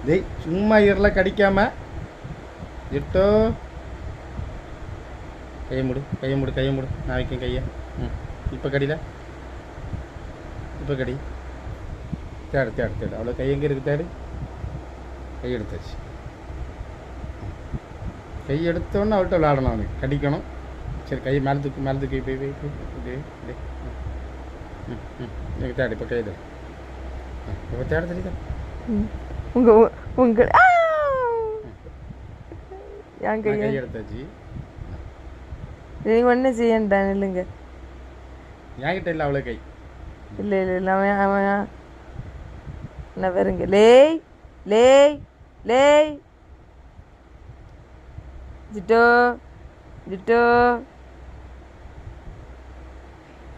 டேய் சும்மா இருல கடிக்காம இட்டோ. கையை மூடு கையை மூடு கையை மூடு. நான் வைக்கேன் கையை. இப்போ கடில இப்போ கடி. தேடு தேடு தேடு. அவ்வளோ கை எங்கே இருக்குது? தேடு. கை எடுத்தாச்சு. கை எடுத்தோன்னே அவள்கிட்ட விளையாடணும். அவனுக்கு கடிக்கணும். சரி கையை மேலே தூக்கி மேலே தூக்கி போய் போய் போய் நீங்கள் தேடு. இப்போ கை தேடு. இப்போ தேட தெரியுதா? உங்கள் என் கை எடுத்தாச்சு. நீங்கள் ஒன்றும் செய்யண்டான் இல்லைங்க. என்கிட்ட இல்லை அவ்வளோ கை. இல்லை இல்லை இல்லை அவன் அவன் என்ன வருங்க. லேய் லேய் லேய் ஜிட்டோ ஜிட்டோ.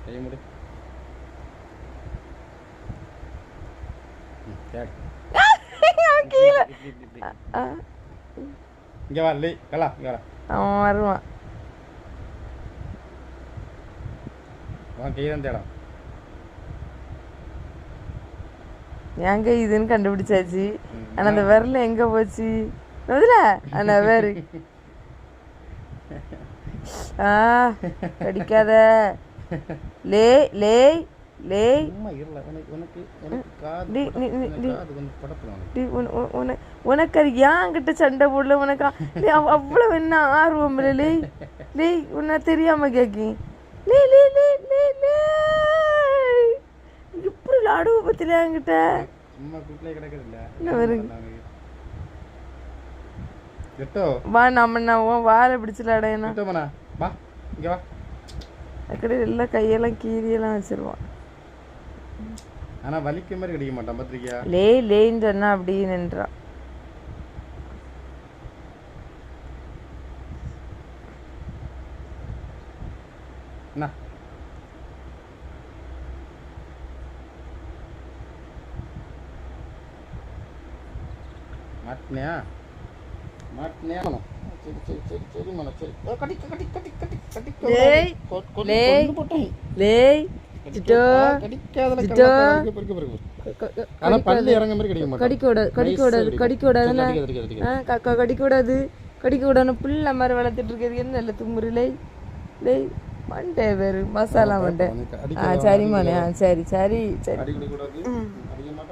கை மூடு. கீழே இங்கே வா. லே கலா இங்கே வா. அவன் வருவான். அவன் கை தான் தேடம். என் கை இதுன்னு கண்டுபிடிச்சாச்சு. ஆனால் அந்த விரல எங்கே போச்சு? முதல்ல அந்த வேறு கடிக்காத. லே லேய் லேய். உனக்கு அது ஏன்கிட்ட சண்டை போடல? உனக்கு அவ்வளவு என்ன ஆர்வம் இல்லை? லேய் லேய் உன்னை தெரியாம கேக்கி. லே லே லே லே லே. இப்படி விளாடுவ பத்தில என்கிட்ட. வா நம்ம வாழை பிடிச்சு விளாடையனா. அக்கடி எல்லாம் கையெல்லாம் கீரியெல்லாம் வச்சிருவான். ஆனா வலிக்க மாதிரி கடிக்க மாட்டான். பத்திரிக்கையா லே லேன்னு சொன்னா அப்படியே நின்றான். மாட்டினியா மாட்டினியா? சரி சரி சரி சரி மன சரி. கடி கடி கடி கடி கடி. லேய் லேய் லேய் ஜிட்டோ ஜிட்டோ. ஆனா பல்லு இறங்க மாதிரி கடிக்க மாட்டான். கடிக்கூடாது கடிக்கூடாது கடிக்கூடாதுன்னா கடிக்கூடாது கடிக்கூடாது. புல்ல மாதிரி வளர்த்துட்டு இருக்கிறது என்ன இல்லை தும்முரு. லேய் லேய் மண்டே வேறு மசாலா மண்டே. சரிம்மாண்ணே. சரி சரி சரி.